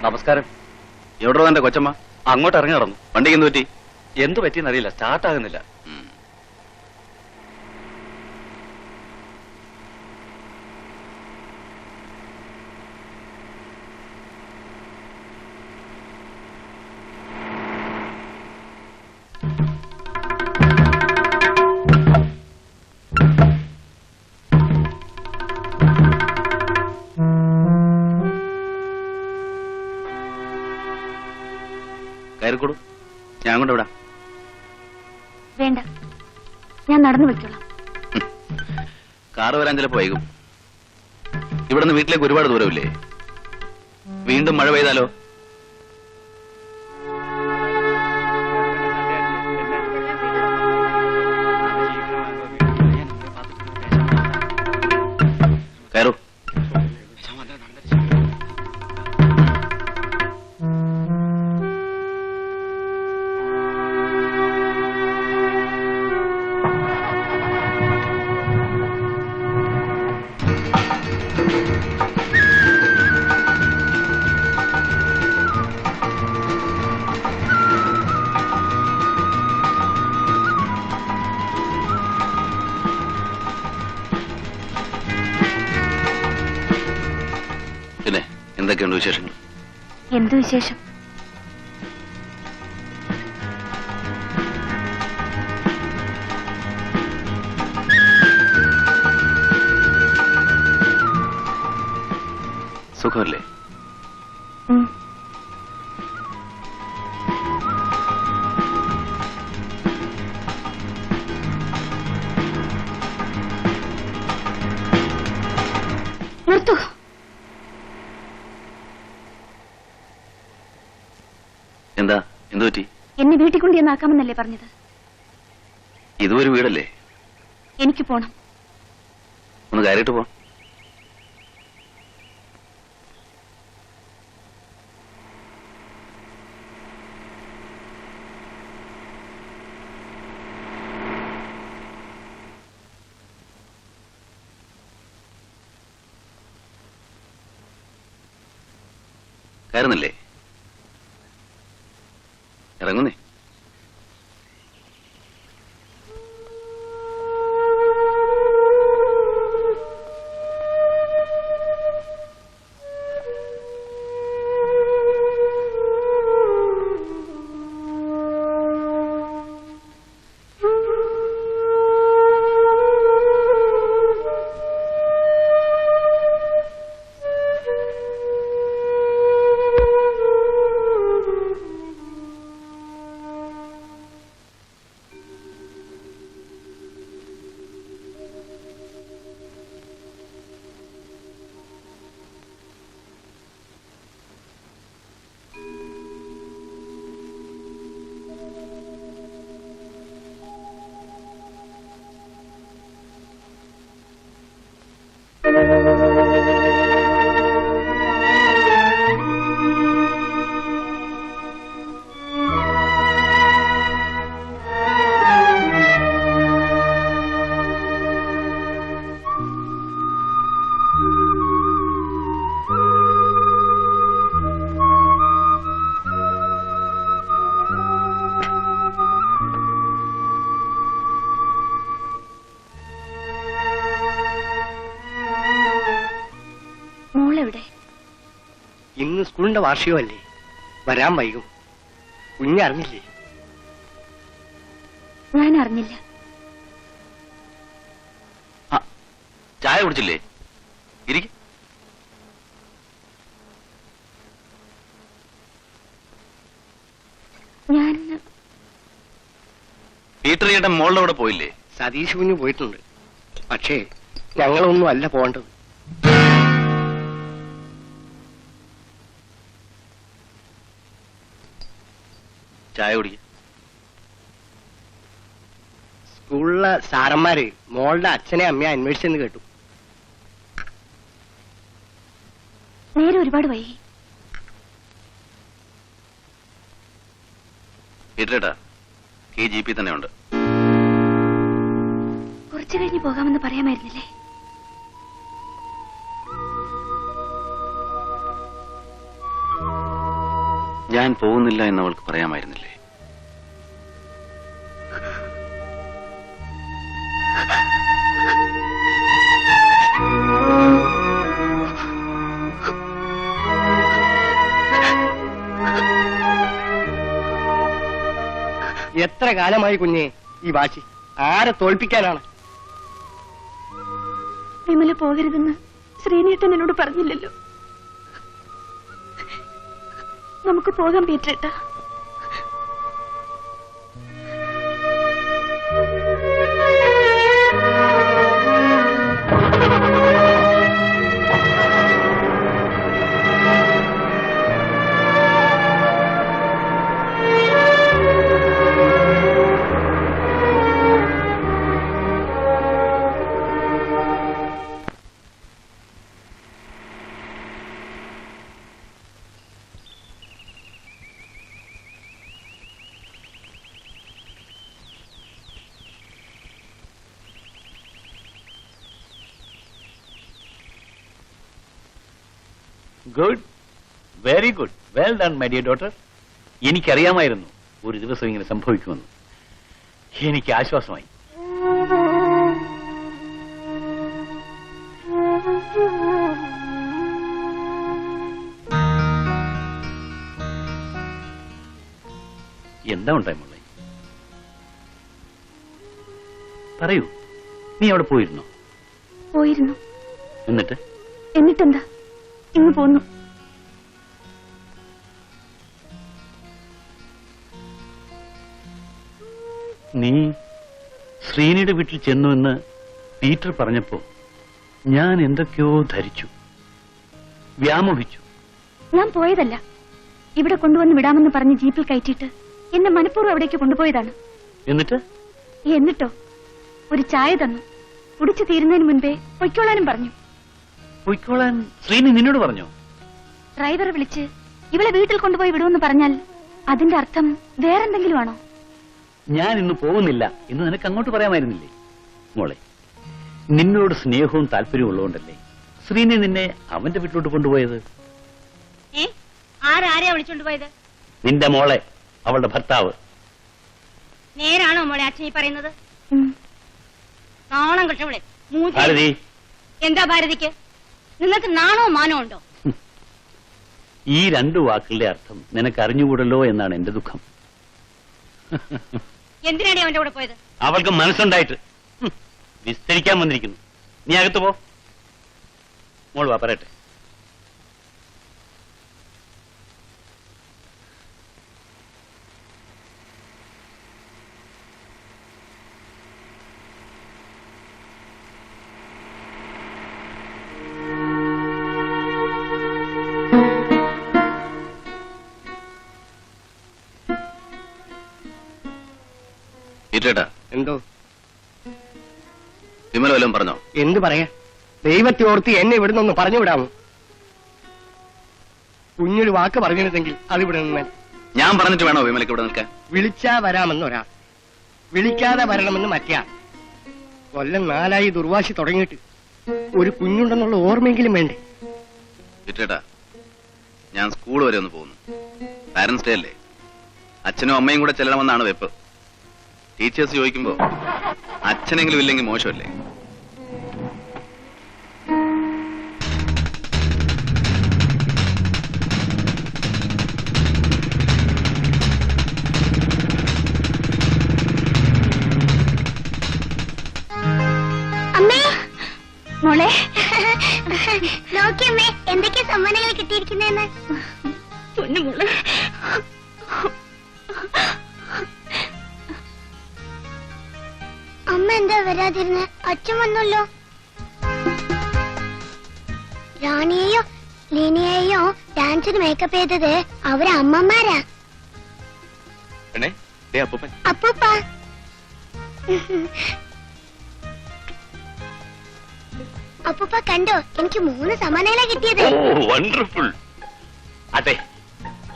നമസ്കാരം. എവിടെ എന്റെ കൊച്ചമ്മ? അങ്ങോട്ട് ഇറങ്ങി നടന്നു. വണ്ടിക്ക് എന്ത് പറ്റി? എന്തു പറ്റിയെന്നറിയില്ല, സ്റ്റാർട്ട് ആകുന്നില്ല. കയറിക്കൊടു, ഞാൻ കൊണ്ട് വിടാം. വേണ്ട, ഞാൻ നടന്നു വെച്ചോളാം. കാറ് വരാൻ ചിലപ്പോ വൈകും. ഇവിടുന്ന് വീട്ടിലേക്ക് ഒരുപാട് ദൂരമില്ലേ? വീണ്ടും മഴ പെയ്താലോ? കയറൂ. പിന്നെ എന്തൊക്കെയുണ്ട് വിശേഷങ്ങൾ? എന്തു വിശേഷം? സുഖമല്ലേ? നിർത്തൂ. എന്താ, എന്തു പറ്റി? എന്നെ വീട്ടിൽ കൊണ്ട് ചെന്നാക്കാമെന്നല്ലേ പറഞ്ഞത്? ഇതൊരു വീടല്ലേ? എനിക്ക് പോണം. ഒന്ന് കയറിയിട്ട് പോ. കയറുന്നില്ലേ? ഇറങ്ങുന്നേ. ഇന്ന് സ്കൂളിന്റെ വാർഷികമല്ലേ, വരാൻ വൈകും. കുഞ്ഞറിഞ്ഞില്ലേ? ഞാൻ അറിഞ്ഞില്ല. ചായ കുടിച്ചില്ലേ? ഇരിക്കും. ഞാൻ പീറ്റർ ചേട്ടൻ മോളുടെ കൂടെ പോയില്ലേ? സതീഷ് കുഞ്ഞ് പോയിട്ടുണ്ട്. പക്ഷേ ഞങ്ങളൊന്നും അല്ല പോകേണ്ടത്. ചായ കുടിക്ക. സ്കൂളിലെ സാറന്മാര് മോളുടെ അച്ഛനെ അമ്മയെ അന്വേഷിച്ചെന്ന് കേട്ടു. നേരെ ഒരുപാട് വൈകി. പീറ്ററേട്ടാ, ഈ ജീപ്പിൽ തന്നെ ഉണ്ട്. കുറച്ചു കഴിഞ്ഞ് പോകാമെന്ന് പറയാമായിരുന്നില്ലേ? ഞാൻ പോകുന്നില്ല എന്ന് അവൾക്ക് പറയാമായിരുന്നില്ലേ? എത്ര കാലമായി കുഞ്ഞെ ഈ വാശി? ആരെ തോൽപ്പിക്കാനാണ്? വിമല പോകരുതെന്ന് ശ്രീനേട്ടൻ എന്നോട് പറഞ്ഞില്ലല്ലോ. നമുക്ക് പോകാം പീറ്ററേട്ടാ. Good, very good, well done my dear daughter. എനിക്കറിയാമായിരുന്നു ഒരു ദിവസം ഇങ്ങനെ സംഭവിക്കുമെന്ന്. എനിക്ക് ആശ്വാസമായി. എന്താ ഉണ്ടായി മോളെ? പറയൂ, നീ അവിടെ പോയിരുന്നോ? പോയിരുന്നു. എന്നിട്ടെന്താ? ഇന്ന് പോന്നു. നീ ശ്രീനിയുടെ വീട്ടിൽ ചെന്നു എന്ന് പീറ്റർ പറഞ്ഞപ്പോ ഞാൻ എന്തൊക്കെയോ ധരിച്ചു, വ്യാമോഹിച്ചു. ഞാൻ പോയതല്ല. ഇവിടെ കൊണ്ടുവന്ന് വിടാമെന്ന് പറഞ്ഞ് ജീപ്പിൽ കയറ്റിയിട്ട് എന്നെ മനഃപൂർവ്വം അവിടേക്ക് കൊണ്ടുപോയതാണ്. എന്നിട്ടോ? ഒരു ചായ തന്നു. കുടിച്ചു തീരുന്നതിന് മുൻപേ പൊയ്ക്കോളാനും പറഞ്ഞു. പൊയ്ക്കോളാൻ ശ്രീനി നിന്നോട് പറഞ്ഞോ? ഡ്രൈവറെ വിളിച്ച് ഇവളെ വീട്ടിൽ കൊണ്ടുപോയി വിടുമെന്ന് പറഞ്ഞാൽ അതിന്റെ അർത്ഥം വേറെന്തെങ്കിലും ആണോ? ഞാൻ ഇന്ന് പോകുന്നില്ല എന്ന് നിനക്ക് അങ്ങോട്ട് പറയാമായിരുന്നില്ലേ? മോളെ, നിന്നോട് സ്നേഹവും താല്പര്യവും ഉള്ളതുകൊണ്ടല്ലേ ശ്രീനി നിന്നെ അവന്റെ വീട്ടിലോട്ട് കൊണ്ടുപോയത്. ആരാരെയാ വിളിച്ചോണ്ടുപോയത്? നിന്റെ മോളെ, അവളുടെ ഭർത്താവ്. നേരാണോ മോളെ അച്ഛൻ ഈ പറയുന്നത്? നാണം കെട്ടവളെ. ഭാരതി, എന്താ ഭാരതിക്ക്? നിങ്ങൾക്ക് നാണോ മാനോ ഉണ്ടോ? ഈ രണ്ടു വാക്കുകളുടെ അർത്ഥം നിനക്ക് അറിഞ്ഞുകൂടല്ലോ എന്നാണ് എന്റെ ദുഃഖം. എന്തിനാണ് അവന്റെ കൂടെ പോയത്? അവൾക്ക് മനസ്സുണ്ടായിട്ട്. വിസ്തരിക്കാൻ വന്നിരിക്കുന്നു. നീ അകത്ത് പോ. മോൾ വാ, പറയട്ടെ. എന്തോ? വിമല വല്ലതും പറഞ്ഞോ? എന്ത് പറയാ? ദൈവത്തെ ഓർത്ത് എന്നെ ഇവിടുന്ന് ഒന്ന് പറഞ്ഞു വിടാമോ? കുഞ്ഞൊരു വാക്ക് പറഞ്ഞിരുന്നെങ്കിൽ അതിവിടെ നിന്നാൽ. ഞാൻ പറഞ്ഞിട്ട് വേണോ വിമലക്ക് ഇവിടെ നിൽക്കാൻ? വിളിച്ചാ വരാമെന്ന് ഒരാൾ, വിളിക്കാതെ വരണമെന്ന് മറ്റേ. കൊല്ലം 4 ദുർവാശി തുടങ്ങിയിട്ട് ഒരു കുഞ്ഞുണ്ടെന്നുള്ള ഓർമ്മയെങ്കിലും വേണ്ടേ? വിറ്റേട്ടാ, ഞാൻ സ്കൂൾ വരെ ഒന്ന് പോകുന്നു. പാരന്റ്സ് ഡേ അല്ലേ, അച്ഛനും അമ്മയും കൂടെ ചെല്ലണമെന്നാണ് വെപ്പ്. ടീച്ചേഴ്സ് ചോദിക്കുമ്പോ അച്ഛനെങ്കിലും ഇല്ലെങ്കിൽ മോശമല്ലേ? അമ്മേ, മോളെ നോക്കിയമ്മേ, എന്തൊക്കെയാ സമ്മാനങ്ങൾ കിട്ടിയിരിക്കുന്നതെന്ന്. പൊന്നുമോളെ, അമ്മ എന്താ വരാതിരുന്ന്? അച്ഛൻ വന്നല്ലോ. റാണിയെയോ ലീനയെയോ ഡാൻസിന് മേക്കപ്പ് ചെയ്തത് അവരെ അമ്മമാരാ. അപ്പൂപ്പ, അപ്പൂപ്പ കണ്ടോ? എനിക്ക് 3 സമ്മാനങ്ങളാ കിട്ടിയത്. വണ്ടർഫുൾ. അതെ,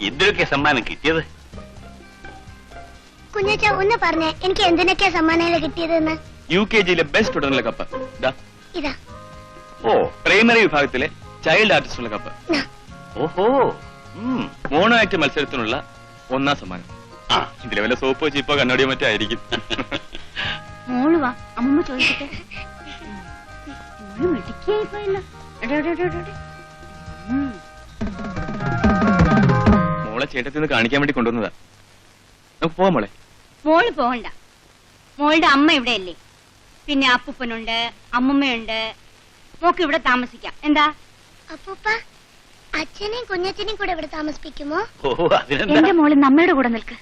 എന്തൊക്കെ സമ്മാനം കിട്ടിയത്? കുഞ്ഞച്ച ഒന്ന് പറഞ്ഞേ, എനിക്ക് എന്തിനൊക്കെയാ സമ്മാനങ്ങൾ കിട്ടിയതെന്ന്. UKG-യിലെ ബെസ്റ്റ് സ്റ്റുഡന്റിലെ കപ്പ് ഇതാ. പ്രൈമറി വിഭാഗത്തിലെ ചൈൽഡ് ആർട്ടിസ്റ്റുള്ള കപ്പ്. ഓഹോ, മോണോ ആക്ട് മത്സരത്തിനുള്ള 1ാം സമ്മാനം. ഇതിലെ വല്ല സോപ്പോ ചീപ്പോ കണ്ണടിയോ മറ്റോ ആയിരിക്കും. മോള് വാ, അമ്മമ്മ ചോദിക്കട്ടെ. മോള് മിടുക്കിയായി പോയല്ലോ. മോളെ ചേട്ടത്തിന്ന് കാണിക്കാൻ വേണ്ടി കൊണ്ടുവന്നതാ. നമുക്ക് പോവാം മോളെ. മോള് പോകണ്ട. മോളുടെ അമ്മ ഇവിടെയല്ലേ, പിന്നെ അപ്പൂപ്പനുണ്ട്, അമ്മമ്മയുണ്ട്. മോക്ക് ഇവിടെ താമസിക്കാം. എന്താ അപ്പൂപ്പ, അച്ഛനെയും കുഞ്ഞച്ഛനെയും കൂടെ ഇവിടെ താമസിപ്പിക്കുമോ? എന്റെ മോള് നമ്മയുടെ കൂടെ നിൽക്ക്.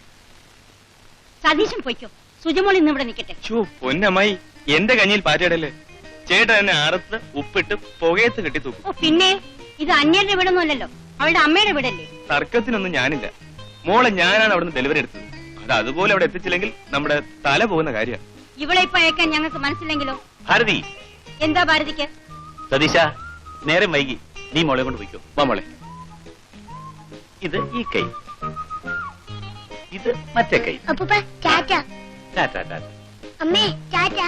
സതീശൻ പൊയ്ക്കോ, സുജമോൾ ഇന്ന് ഇവിടെ നിൽക്കട്ടെ. പൊന്നമ്മായി, എന്റെ കഞ്ഞിയിൽ പാറ്റയിടല്ലേ. ചേട്ടൻ എന്നെ അറുത്ത് ഉപ്പിട്ട് പുകയത്ത് കെട്ടി തൂക്കും. ഓ പിന്നെ, ഇത് അന്യരുടെ വീടൊന്നും അല്ലല്ലോ, അവളുടെ അമ്മയുടെ വീടല്ലേ. തർക്കത്തിനൊന്നും ഞാനില്ല. മോളെ ഞാനാണ് അവിടുന്ന് ഡെലിവറി എടുത്തത്. അത് അതുപോലെ അവിടെ എത്തിച്ചില്ലെങ്കിൽ നമ്മുടെ തല പോകുന്ന കാര്യമാണ്. ഇവളെ ഇപ്പൊ അയക്കാൻ ഞങ്ങൾക്ക് മനസ്സിലെങ്കിലോ? ഭാരതി, എന്താ ഭാരതിക്ക്? സതീശ, നേരം വൈകി, നീ മോളെ കൊണ്ട് പോയിക്കോ. വാ മോളെ. ഇത് ഈ കൈ, ഇത് മറ്റേ കൈ. അപ്പൂപ്പ ടാറ്റ. ടാറ്റാ ടാറ്റ. അമ്മേ ടാറ്റ.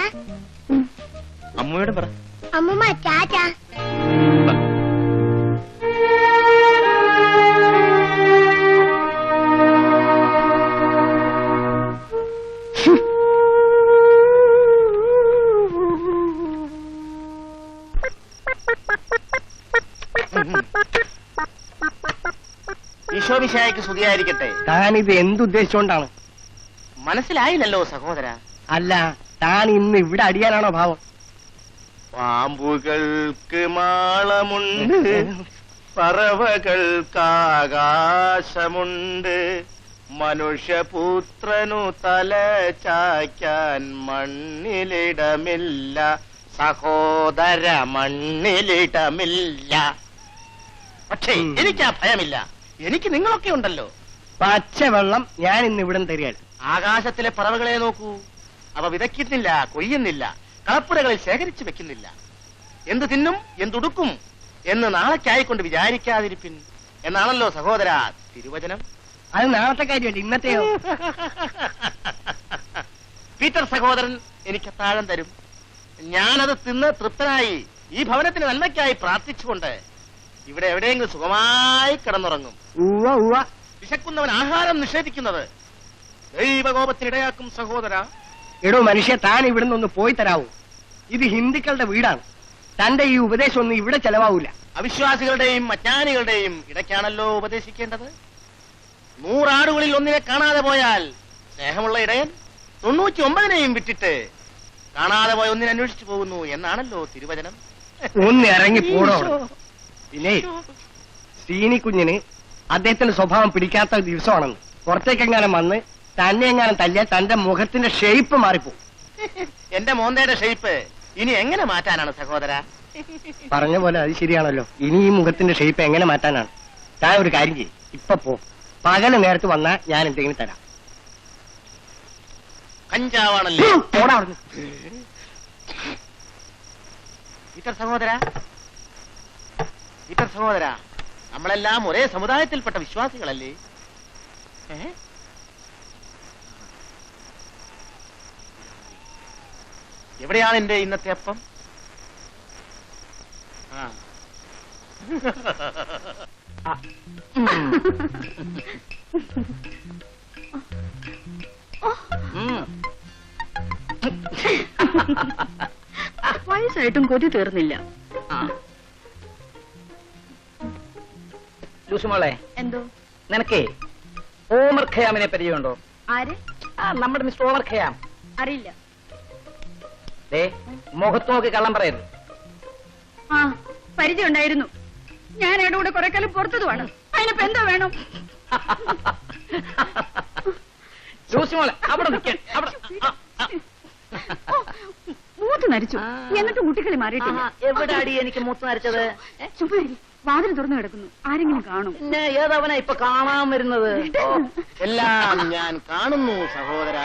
അമ്മയോട് പറ. അമ്മൂമ്മ ടാറ്റ. വാ. ഈശോമിശിഹായ്ക്ക് സ്തുതിയായിരിക്കട്ടെ. താൻ ഇത് എന്തുദ്ദേശിച്ചുകൊണ്ടാണ്? മനസ്സിലായില്ലല്ലോ സഹോദര. അല്ല, താൻ ഇന്ന് ഇവിടെ അടിയാനാണോ ഭാവം? പാമ്പുകൾക്ക് മാളമുണ്ട്, പറവകൾക്ക് ആകാശമുണ്ട്, മനുഷ്യപുത്രനു തല ചായ്ക്കാൻ മണ്ണിലിടമില്ല സഹോദര, മണ്ണിലിടമില്ല. പക്ഷേ എനിക്ക് ആ ഭയമില്ല, എനിക്ക് നിങ്ങളൊക്കെ ഉണ്ടല്ലോ. പച്ചവെള്ളം ഞാൻ ഇന്ന് ഇവിടെ തരികയാണ്. ആകാശത്തിലെ പറവകളെ നോക്കൂ, അവ വിതയ്ക്കുന്നില്ല, കൊയ്യുന്നില്ല, കളപ്പുരകളിൽ ശേഖരിച്ചു വെക്കുന്നില്ല. എന്ത് തിന്നും എന്തുടുക്കും എന്ന് നാളേക്കായിക്കൊണ്ട് വിചാരിക്കാതിരിപ്പിൻ എന്നാണല്ലോ സഹോദര തിരുവചനം. അത് നാളത്തെ കാര്യമല്ല, ഇന്നത്തെയോ? പീറ്റർ സഹോദരൻ എനിക്ക് അത്താഴം തരും. ഞാനത് തിന്ന് തൃപ്തനായി ഈ ഭവനത്തിന് നന്മയ്ക്കായി പ്രാർത്ഥിച്ചുകൊണ്ട് ഇവിടെ എവിടെയെങ്കിലും സുഖമായി കിടന്നുറങ്ങും. ഉവ്വ ഉവ്വ. വിശക്കുന്നവൻ ആഹാരം നിഷേധിക്കുന്നത് ദൈവകോപത്തിനിടയാക്കും സഹോദര. എടോ മനുഷ്യ, താൻ ഇവിടുന്ന് ഒന്ന് പോയി തരാവൂ. ഇത് ഹിന്ദുക്കളുടെ വീടാണ്. തന്റെ ഈ ഉപദേശം ഒന്നും ഇവിടെ ചെലവാവൂല. അവിശ്വാസികളുടെയും അജ്ഞാനികളുടെയും ഇടയ്ക്കാണല്ലോ ഉപദേശിക്കേണ്ടത്. 100 ആടുകളിൽ ഒന്നിനെ കാണാതെ പോയാൽ സ്നേഹമുള്ള ഇടയൻ 99നെയും വിട്ടിട്ട് കാണാതെ പോയ ഒന്നിനെ അന്വേഷിച്ചു പോകുന്നു എന്നാണല്ലോ തിരുവചനം. ഒന്ന് ഇറങ്ങി പോടോ. പിന്നെ സീനി കുഞ്ഞിന് അദ്ദേഹത്തിന്റെ സ്വഭാവം പിടിക്കാത്ത ദിവസമാണെന്ന് പുറത്തേക്കെങ്ങാനും വന്ന് തന്നെ എങ്ങാനും തല്ലിയാൽ തന്റെ മുഖത്തിന്റെ ഷേപ്പ് മാറിപ്പോ. എന്റെ മോന്തയുടെ ഷേപ്പ് ഇനി എങ്ങനെ മാറ്റാനാണ് സഹോദര? പറഞ്ഞ പോലെ അത് ശരിയാണല്ലോ. ഇനി ഈ മുഖത്തിന്റെ ഷേപ്പ് എങ്ങനെ മാറ്റാനാണ്? താൻ ഒരു കാര്യം ചെയ്യും, ഇപ്പൊ പോ. പകല് നേരത്ത് വന്നാൽ ഞാൻ എന്തെങ്കിലും തരാം. കഞ്ചാവാണല്ലേ? പോടാ അവിടുന്ന്. പീറ്റർ സഹോദര, പീറ്റർ സഹോദര, നമ്മളെല്ലാം ഒരേ സമുദായത്തിൽപ്പെട്ട വിശ്വാസികളല്ലേ? എവിടെയാണ് എന്റെ ഇന്നത്തെ അപ്പം? വയസ്സായിട്ടും കൊതി തീർന്നില്ല. ലൂസുമോളെ, എന്തോ? നിനക്കേ ഓമർ ഖയാമിനെ പരിചയമുണ്ടോ? ആര്? നമ്മുടെ മിസ്റ്റർ ഓമർ ഖയാം. അറിയില്ല. മുഖത്ത് നോക്കി കള്ളം പറയരുത്. ആ, പരിചയം ഉണ്ടായിരുന്നു. ഞാൻ അയാളുടെ കൂടെ കുറെ കാലം പുറത്തതുമാണ്. അതിനിപ്പോ എന്തോ വേണം? ലൂസുമോളെ, അവിടെ നിൽക്കാൻ. മൂത്ത് നരിച്ചു, എന്നിട്ട് മുട്ടിക്കളി മാറിയിട്ടില്ല. എവിടെ അടി എനിക്ക് മൂത്ത് നരച്ചത്? ചുമ്മാ വാതിൽ തുറന്നു കിടക്കുന്നു, ആരെങ്കിലും കാണും. പിന്നെ ഏതവനാ ഇപ്പൊ കാണാൻ വരുന്നത്? എല്ലാം ഞാൻ കാണുന്നു സഹോദര.